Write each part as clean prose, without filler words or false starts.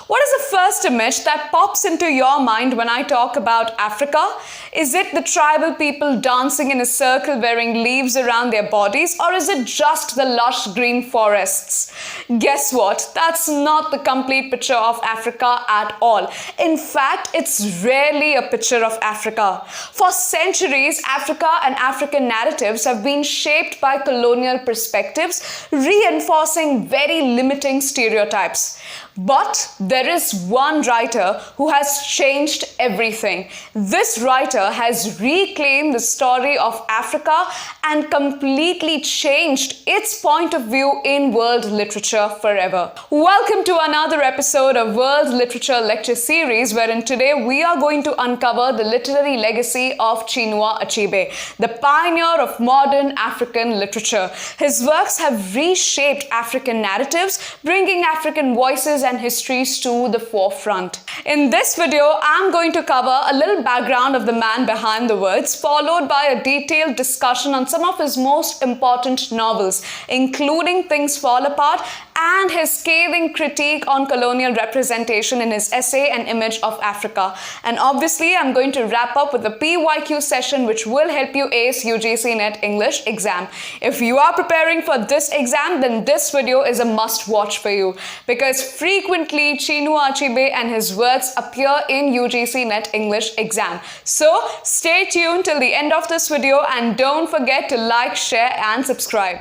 What is the first image that pops into your mind when I talk about Africa? Is it the tribal people dancing in a circle wearing leaves around their bodies, or is it just the lush green forests? Guess what? That's not the complete picture of Africa at all. In fact, it's rarely a picture of Africa. For centuries, Africa and African narratives have been shaped by colonial perspectives, reinforcing very limiting stereotypes. But there is one writer who has changed everything. This writer has reclaimed the story of Africa and completely changed its point of view in world literature forever. Welcome to another episode of World Literature Lecture Series, wherein today we are going to uncover the literary legacy of Chinua Achebe, the pioneer of modern African literature. His works have reshaped African narratives, bringing African voices and histories to the forefront. In this video, I'm going to cover a little background of the man behind the words, followed by a detailed discussion on some of his most important novels, including Things Fall Apart and his scathing critique on colonial representation in his essay An Image of Africa. And obviously, I'm going to wrap up with a PYQ session which will help you ace UGC-NET English exam. If you are preparing for this exam, then this video is a must-watch for you, because frequently Chinua Achebe and his works appear in UGC-NET English exam. So stay tuned till the end of this video and don't forget to like, share and subscribe.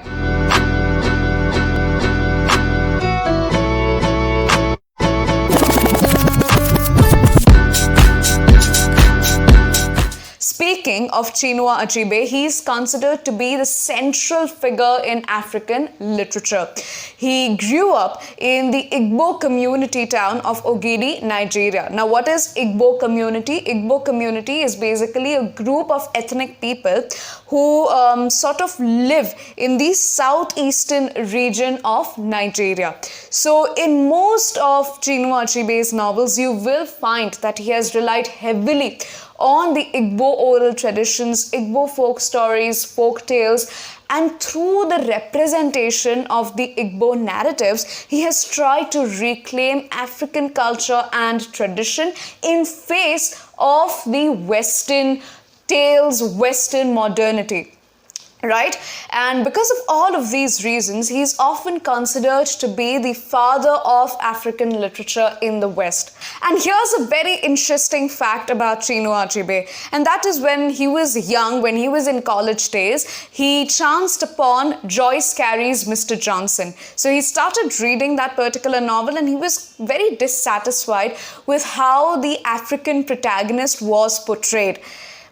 Speaking of Chinua Achebe, he is considered to be the central figure in African literature. He grew up in the Igbo community town of Ogidi, Nigeria. Now, what is Igbo community? Igbo community is basically a group of ethnic people who sort of live in the southeastern region of Nigeria. So, in most of Chinua Achebe's novels, you will find that he has relied heavily on the Igbo oral traditions, Igbo folk stories, folk tales, and through the representation of the Igbo narratives, he has tried to reclaim African culture and tradition in face of the Western tales, Western modernity. Right? And because of all of these reasons, he is often considered to be the father of African literature in the West. And here's a very interesting fact about Chinua Achebe, and that is when he was young, when he was in college days, he chanced upon Joyce Carey's Mr. Johnson. So he started reading that particular novel and he was very dissatisfied with how the African protagonist was portrayed,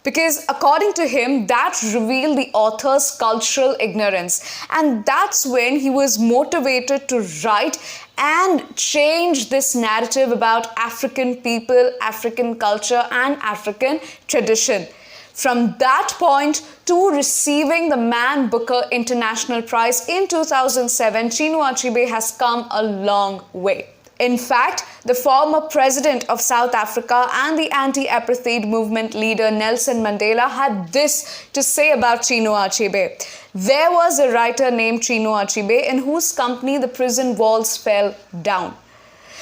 because according to him, that revealed the author's cultural ignorance. And that's when he was motivated to write and change this narrative about African people, African culture, and African tradition. From that point to receiving the Man Booker International Prize in 2007, Chinua Achebe has come a long way. In fact, the former president of South Africa and the anti-apartheid movement leader Nelson Mandela had this to say about Chinua Achebe. There was a writer named Chinua Achebe in whose company the prison walls fell down.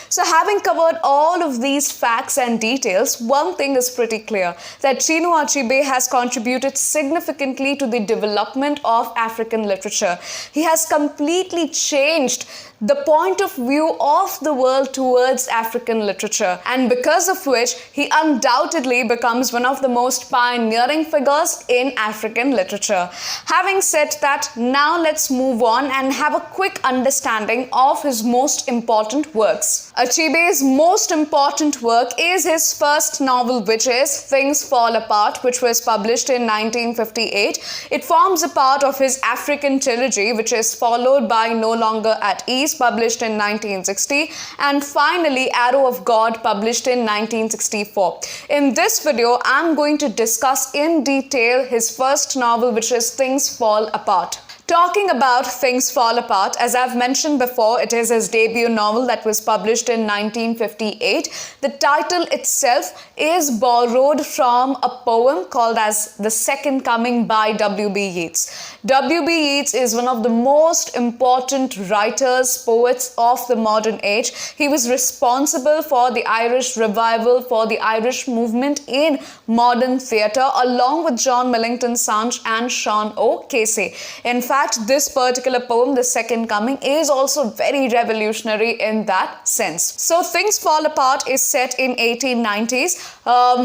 So having covered all of these facts and details, one thing is pretty clear, that Chinua Achebe has contributed significantly to the development of African literature. He has completely changed the point of view of the world towards African literature, and because of which he undoubtedly becomes one of the most pioneering figures in African literature. Having said that, now let's move on and have a quick understanding of his most important works. Achebe's most important work is his first novel, which is Things Fall Apart, which was published in 1958. It forms a part of his African trilogy, which is followed by No Longer at Ease, published in 1960, and finally Arrow of God, published in 1964. In this video, I'm going to discuss in detail his first novel, which is Things Fall Apart. Talking about Things Fall Apart, as I've mentioned before, it is his debut novel that was published in 1958. The title itself is borrowed from a poem called as The Second Coming by W.B. Yeats. W.B. Yeats is one of the most important writers, poets of the modern age. He was responsible for the Irish revival, for the Irish movement in modern theatre, along with John Millington Synge and Sean O'Casey. In fact, this particular poem, The Second Coming, is also very revolutionary in that sense. So Things Fall Apart is set in 1890s,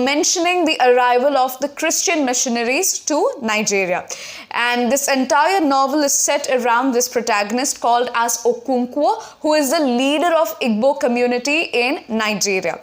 mentioning the arrival of the Christian missionaries to Nigeria. And this entire novel is set around this protagonist called as Okonkwo, who is the leader of Igbo community in Nigeria.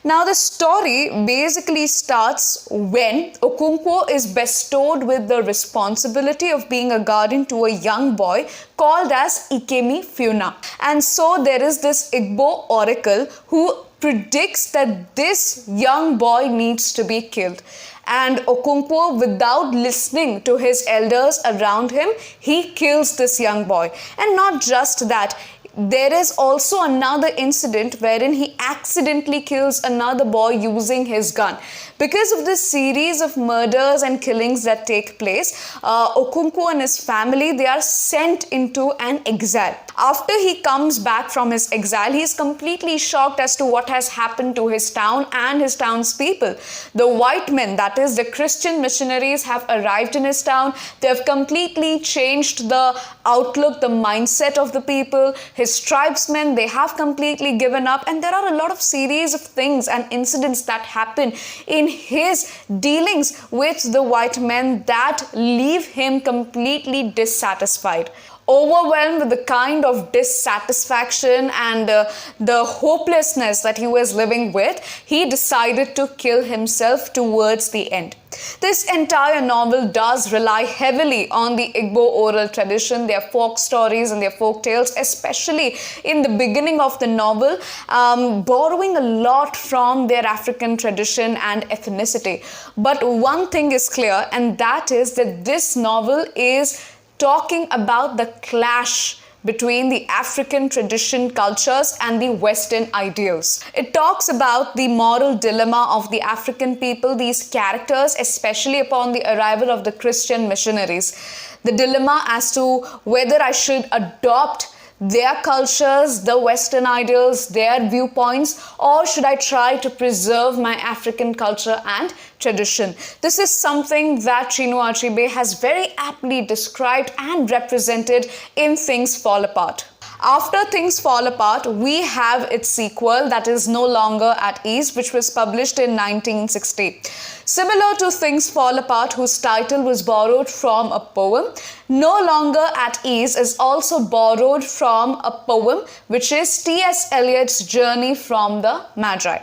Now, the story basically starts when Okonkwo is bestowed with the responsibility of being a guardian to a young boy called as Ikemi Funa. And so there is this Igbo oracle who predicts that this young boy needs to be killed. And Okonkwo, without listening to his elders around him, he kills this young boy. And not just that, there is also another incident wherein he accidentally kills another boy using his gun. Because of this series of murders and killings that take place, Okonkwo and his family, they are sent into an exile. After he comes back from his exile, he is completely shocked as to what has happened to his town and his townspeople. The white men, that is the Christian missionaries, have arrived in his town. They have completely changed the outlook, the mindset of the people. His tribesmen, they have completely given up, and there are a lot of series of things and incidents that happen in his dealings with the white men that leave him completely dissatisfied. Overwhelmed with the kind of dissatisfaction and the hopelessness that he was living with, he decided to kill himself towards the end. This entire novel does rely heavily on the Igbo oral tradition, their folk stories and their folk tales, especially in the beginning of the novel, borrowing a lot from their African tradition and ethnicity. But one thing is clear, and that is that this novel is talking about the clash between the African tradition cultures and the Western ideals. It talks about the moral dilemma of the African people, these characters, especially upon the arrival of the Christian missionaries. The dilemma as to whether I should adopt their cultures, the Western ideals, their viewpoints, or should I try to preserve my African culture and tradition? This is something that Chinua Achebe has very aptly described and represented in Things Fall Apart. After Things Fall Apart, we have its sequel, that is No Longer at Ease, which was published in 1960. Similar to Things Fall Apart, whose title was borrowed from a poem, No Longer at Ease is also borrowed from a poem, which is T.S. Eliot's Journey from the Magi.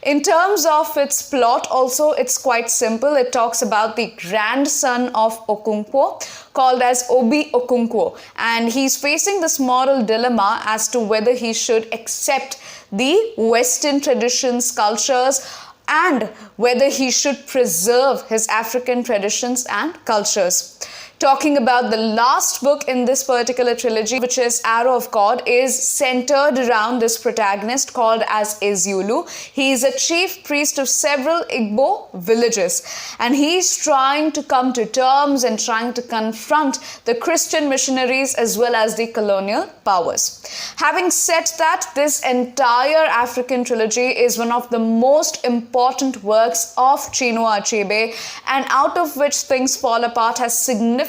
In terms of its plot, also, it's quite simple. It talks about the grandson of Okonkwo, called as Obi Okonkwo, and he's facing this moral dilemma as to whether he should accept the Western traditions, cultures, and whether he should preserve his African traditions and cultures. Talking about the last book in this particular trilogy, which is Arrow of God, is centered around this protagonist called as Ezeulu. He is a chief priest of several Igbo villages, and he is trying to come to terms and trying to confront the Christian missionaries as well as the colonial powers. Having said that, this entire African trilogy is one of the most important works of Chinua Achebe, and out of which Things Fall Apart has significantly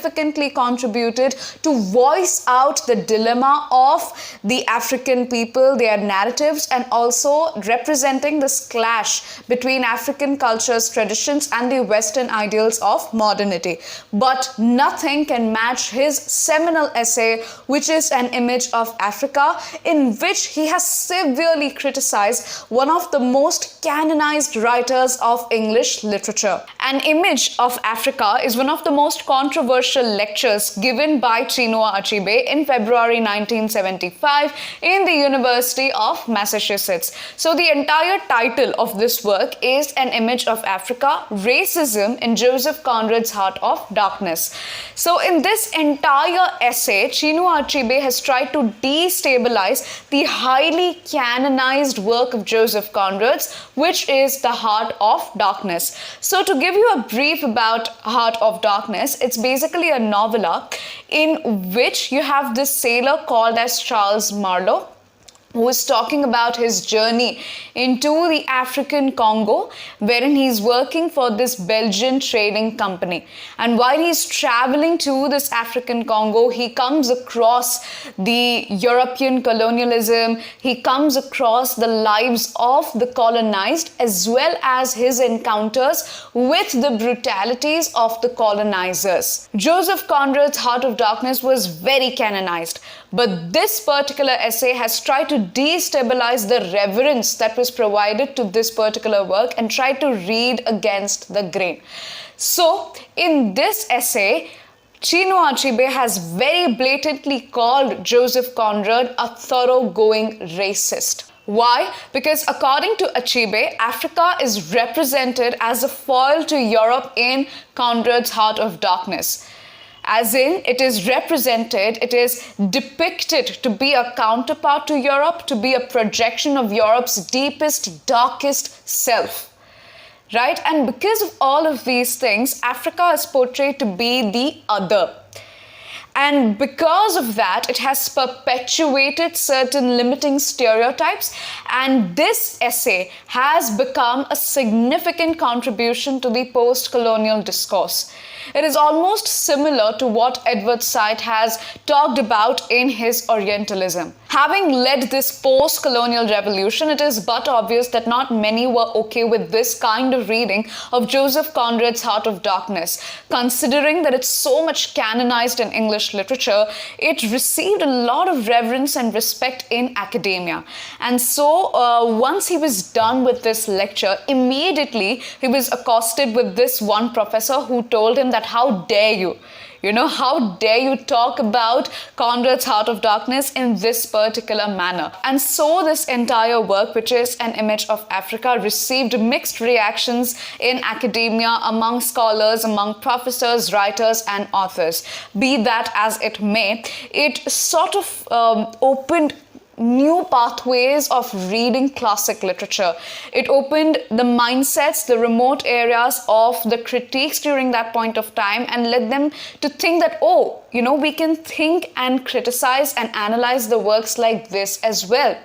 contributed to voice out the dilemma of the African people, their narratives, and also representing this clash between African cultures, traditions, and the Western ideals of modernity. But nothing can match his seminal essay, which is An Image of Africa, in which he has severely criticized one of the most canonized writers of English literature. An Image of Africa is one of the most controversial controversial lectures given by Chinua Achebe in February 1975 in the University of Massachusetts. So the entire title of this work is An Image of Africa, Racism in Joseph Conrad's Heart of Darkness. So in this entire essay, Chinua Achebe has tried to destabilize the highly canonized work of Joseph Conrad's, which is The Heart of Darkness. So to give you a brief about Heart of Darkness, it's basically a novella in which you have this sailor called as Charles Marlowe, who is talking about his journey into the African Congo, wherein he's working for this Belgian trading company. And while he's traveling to this African Congo, he comes across the European colonialism, he comes across the lives of the colonized, as well as his encounters with the brutalities of the colonizers. Joseph Conrad's Heart of Darkness was very canonized, but this particular essay has tried to destabilize the reverence that was provided to this particular work and try to read against the grain. So, in this essay, Chinua Achebe has very blatantly called Joseph Conrad a thoroughgoing racist. Why? Because according to Achebe, Africa is represented as a foil to Europe in Conrad's Heart of Darkness. As in, it is represented, it is depicted to be a counterpart to Europe, to be a projection of Europe's deepest, darkest self. Right? And because of all of these things, Africa is portrayed to be the other. And because of that, it has perpetuated certain limiting stereotypes, and this essay has become a significant contribution to the post-colonial discourse. It is almost similar to what Edward Said has talked about in his Orientalism. Having led this post-colonial revolution, it is but obvious that not many were okay with this kind of reading of Joseph Conrad's Heart of Darkness. Considering that it's so much canonized in English literature, it received a lot of reverence and respect in academia. And so once he was done with this lecture, immediately he was accosted with this one professor who told him that how dare you? How dare you talk about Conrad's Heart of Darkness in this particular manner? And so this entire work, which is An Image of Africa, received mixed reactions in academia, among scholars, among professors, writers, and authors. Be that as it may, it sort of opened new pathways of reading classic literature. It opened the mindsets, the remote areas of the critiques during that point of time, and led them to think that, we can think and criticize and analyze the works like this as well.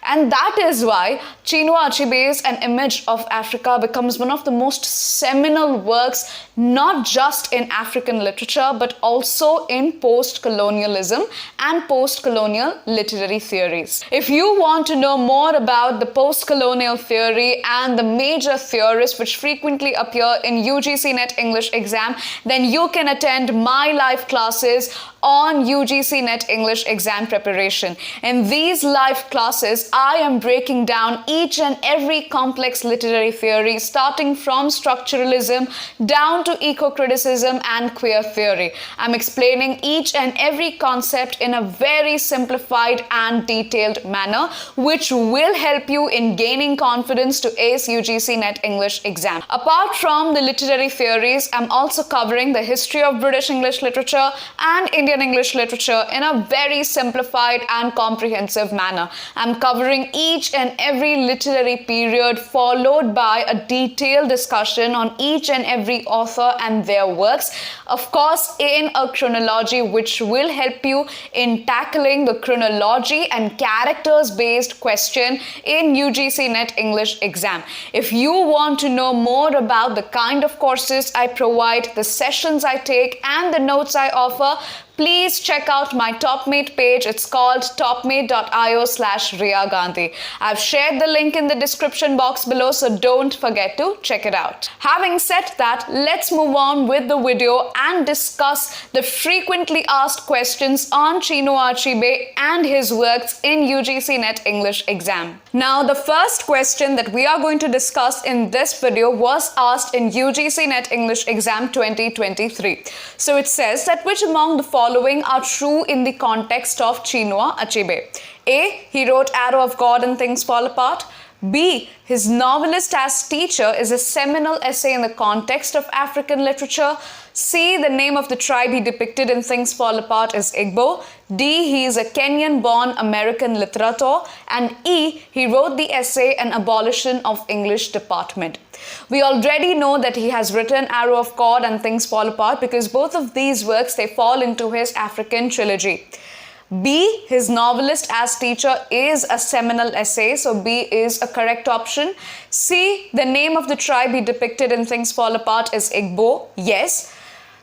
And that is why Chinua Achebe's An Image of Africa becomes one of the most seminal works, not just in African literature, but also in post-colonialism and post-colonial literary theories. If you want to know more about the post-colonial theory and the major theorists which frequently appear in UGC-NET English exam, then you can attend my live classes on UGC-NET English exam preparation. In these live classes, I am breaking down each and every complex literary theory, starting from structuralism down to eco-criticism and queer theory. I'm explaining each and every concept in a very simplified and detailed manner, which will help you in gaining confidence to ace UGC-NET English exam. Apart from the literary theories, I'm also covering the history of British English literature and Indian English literature in a very simplified and comprehensive manner. I'm covering each and every literary period, followed by a detailed discussion on each and every author and their works, of course in a chronology which will help you in tackling the chronology and characters based question in UGC-NET English exam. If you want to know more about the kind of courses I provide, the sessions I take, and the notes I offer, please check out my Topmate page. It's called topmate.io/Riya Gandhi. I've shared the link in the description box below, so don't forget to check it out. Having said that, let's move on with the video and discuss the frequently asked questions on Chinua Achebe and his works in UGC-NET English exam. Now, the first question that we are going to discuss in this video was asked in UGC-NET English exam 2023. So it says that which among the following are true in the context of Chinua Achebe? A. He wrote Arrow of God and Things Fall Apart. B. His novelist as teacher is a seminal essay in the context of African literature. C. The name of the tribe he depicted in Things Fall Apart is Igbo. D. He is a Kenyan-born American literator. And E. He wrote the essay An Abolition of English Department. We already know that he has written Arrow of God and Things Fall Apart because both of these works, they fall into his African trilogy. B. His novelist as teacher is a seminal essay, so B is a correct option. C. The name of the tribe he depicted in Things Fall Apart is Igbo. Yes.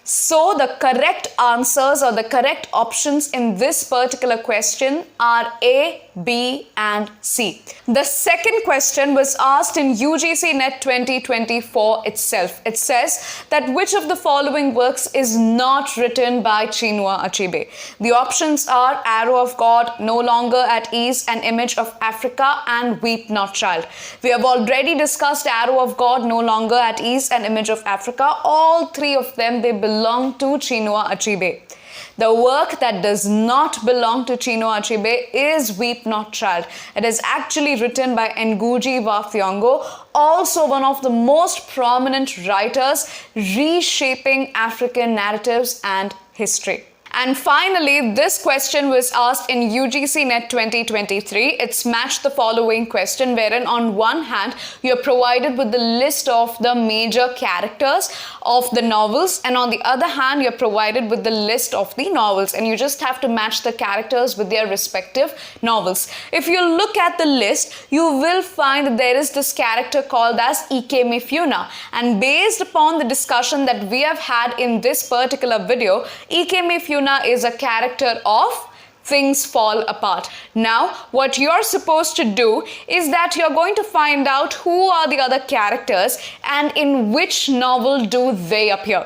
So the correct answers or the correct options in this particular question are A, B and C. The second question was asked in UGC-NET 2024 itself. It says that which of the following works is not written by Chinua Achebe? The options are Arrow of God, No Longer at Ease, An Image of Africa and Weep Not Child. We have already discussed Arrow of God, No Longer at Ease, An Image of Africa. All three of them, they belong to Chinua Achebe. The work that does not belong to Chinua Achebe is Weep Not Child. It is actually written by Ngugi wa Thiong'o, also one of the most prominent writers reshaping African narratives and history. And finally, this question was asked in UGC-NET 2023. It's matched the following question, wherein on one hand, you're provided with the list of the major characters of the novels, and on the other hand, you're provided with the list of the novels, and you just have to match the characters with their respective novels. If you look at the list, you will find that there is this character called as Ike Mifuna, and based upon the discussion that we have had in this particular video, Ike Mifuna is a character of Things Fall Apart. Now, what you're supposed to do is that you're going to find out who are the other characters and in which novel do they appear.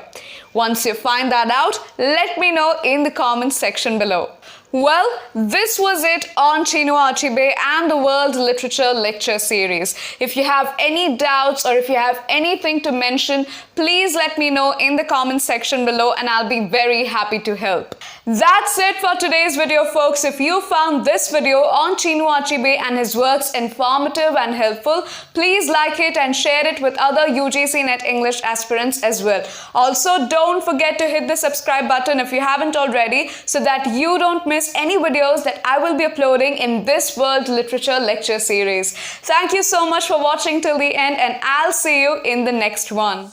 Once you find that out, let me know in the comments section below. Well, this was it on Chinua Achebe and the World Literature Lecture Series. If you have any doubts or if you have anything to mention, please let me know in the comments section below and I'll be very happy to help. That's it for today's video, folks. If you found this video on Chinua Achebe and his works informative and helpful, please like it and share it with other UGC-NET English aspirants as well. Also, don't forget to hit the subscribe button if you haven't already, so that you don't miss any videos that I will be uploading in this World Literature Lecture Series. Thank you so much for watching till the end, and I'll see you in the next one.